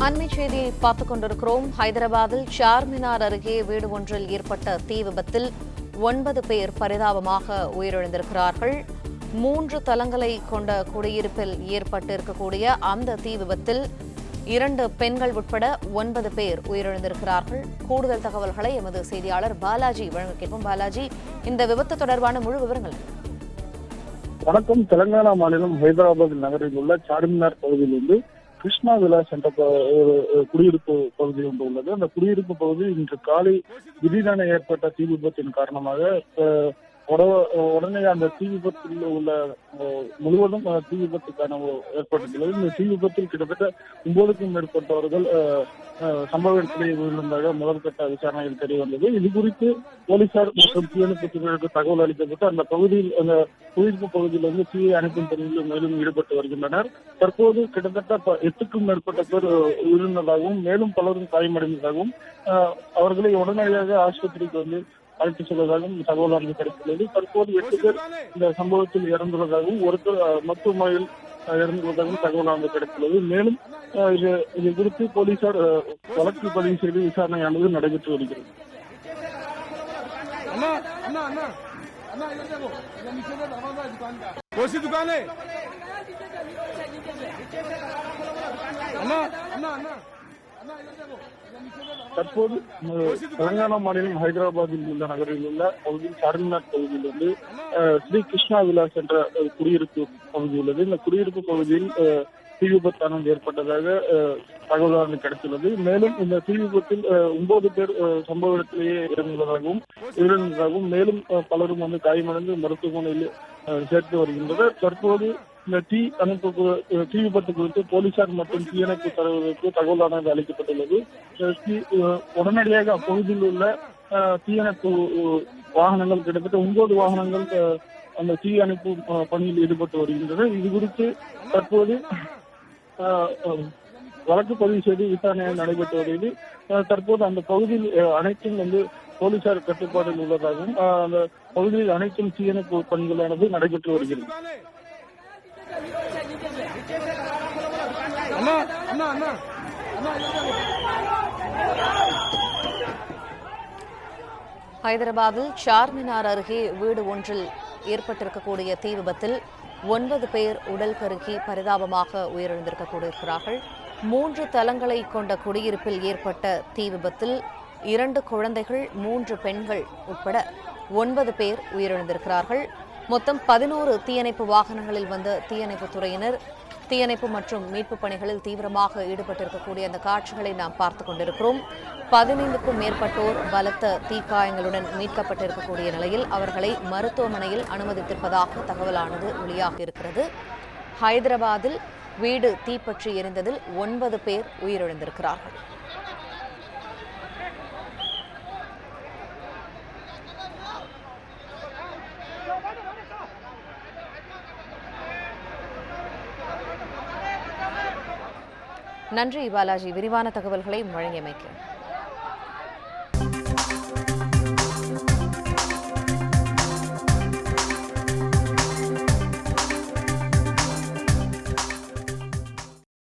அண்மை செய்தியை பார்த்துக் கொண்டிருக்கிறோம். ஹைதராபாத்தில் சார்மினார் அருகே வீடு ஒன்றில் ஏற்பட்ட தீ விபத்தில் 9 பேர் பரிதாபமாக உயிரிழந்திருக்கிறார்கள். 3 தளங்களை கொண்ட குடியிருப்பில் ஏற்பட்டிருக்கக்கூடிய அந்த தீ விபத்தில் 2 பெண்கள் உட்பட 9 பேர் உயிரிழந்திருக்கிறார்கள். கூடுதல் தகவல்களை எமது செய்தியாளர் பாலாஜி வழங்க கேட்போம். பாலாஜி, இந்த விபத்து தொடர்பான முழு விவரங்கள். வணக்கம். தெலங்கானா மாநிலம் ஹைதராபாத் நகரில் உள்ள சார்மினார் பகுதியிலிருந்து கிருஷ்ணா விலாஸ் என்ற குடியிருப்பு பகுதி ஒன்று உள்ளது. அந்த குடியிருப்பு பகுதி இன்று காலை திடீரென ஏற்பட்ட தீ விபத்தின் காரணமாக உடனே அந்த தீ விபத்தில் உள்ள முழுவதும் தீ விபத்துக்கான ஏற்பட்டுள்ளது. இந்த தீ விபத்தில் கிட்டத்தட்ட 9க்கும் மேற்பட்டவர்கள் சம்பவ இடத்திலேயே உயிரிழந்ததாக முதல்கட்ட விசாரணையில் தெரிய வந்தது. இது குறித்து போலீசார் மற்றும் தீயணைப்பு துறையினருக்கு தகவல் அளிக்கப்பட்டு அந்த பகுதியில் அந்த குடியிருப்பு பகுதியிலிருந்து தீயை அணைக்கும் பணியில் மேலும் ஈடுபட்டு வருகின்றனர். தற்போது கிட்டத்தட்ட 8க்கும் மேற்பட்ட பேர் உயிரிழந்ததாகவும் மேலும் பலரும் காயமடைந்ததாகவும் அவர்களை உடனடியாக ஆஸ்பத்திரிக்கு வந்து அழைத்து செல்வதாகவும் தகவல் கிடைத்துள்ளது. தற்போது 8 பேர் இந்த சம்பவத்தில் இறந்துள்ளதாகவும் ஒருத்தர் மருத்துவமனையில் இறந்துள்ளதாகவும் தகவல் கிடைத்துள்ளது. மேலும் இது குறித்து போலீசார் வழக்கு பதிவு செய்து விசாரணையானது நடைபெற்று வருகிறது. தற்போது தெலங்கானா மாநிலம் ஹைதராபாத்தில் உள்ள நகரில் உள்ள பகுதியில் சார்மினார் பகுதியிலிருந்து ஸ்ரீ கிருஷ்ணா விலாஸ் என்ற குடியிருப்பு பகுதி உள்ளது. இந்த குடியிருப்பு பகுதியில் தீ விபத்தானது ஏற்பட்டதாக தகவல் கிடைத்துள்ளது. மேலும் இந்த தீ விபத்தில் 9 பேர் சம்பவ இடத்திலேயே இறந்துள்ளதாகவும் மேலும் பலரும் வந்து காயமடைந்து மருத்துவமனையில் சேர்த்து வருகின்றனர். தற்போது இந்த தீ விபத்து குறித்து போலீசார் மற்றும் தீயணைப்பு தலைவருக்கு தகவலானது அளிக்கப்பட்டுள்ளது. உடனடியாக அப்பகுதியில் உள்ள தீயணைப்பு வாகனங்கள் கிட்டத்தட்ட 9 வாகனங்கள் அந்த தீ அணைப்பு பணியில் ஈடுபட்டு வருகின்றன. இது குறித்து தற்போது வழக்கு பதிவு செய்து விசாரணை நடைபெற்று வருகிறது. தற்போது அந்த பகுதியில் அனைத்தும் வந்து போலீசார் கட்டுப்பாட்டில் உள்ளதாகவும் அந்த பகுதியில் அனைத்தும் தீயணைப்பு பணிகளானது நடைபெற்று வருகிறது. ஹைதராபாத்தில் சார்மினார் அருகே வீடு ஒன்றில் ஏற்பட்டிருக்கக்கூடிய தீ விபத்தில் 9 பேர் உடல் கருகி பரிதாபமாக உயிரிழந்திருக்கிறார்கள். 3 தளங்களை கொண்ட குடியிருப்பில் ஏற்பட்ட தீ விபத்தில் 2 குழந்தைகள் 3 பெண்கள் உட்பட 9 பேர் உயிரிழந்திருக்கிறார்கள். மொத்தம் 11 தீயணைப்பு வாகனங்களில் வந்த தீயணைப்பு துறையினர் தீயணைப்பு மற்றும் மீட்பு பணிகளில் தீவிரமாக ஈடுபட்டிருக்கக்கூடிய அந்த காட்சிகளை நாம் பார்த்துக் கொண்டிருக்கிறோம். 15க்கும் மேற்பட்டோர் பலத்த தீக்காயங்களுடன் மீட்கப்பட்டிருக்கக்கூடிய நிலையில் அவர்களை மருத்துவமனையில் அனுமதித்திருப்பதாக தகவலானது வெளியாகியிருக்கிறது. ஹைதராபாத்தில் வீடு தீப்பற்றி எரிந்ததில் 9 பேர் உயிரிழந்திருக்கிறார்கள். நன்றி பாலாஜி, விரிவான தகவல்களை வழங்கியமைக்கு.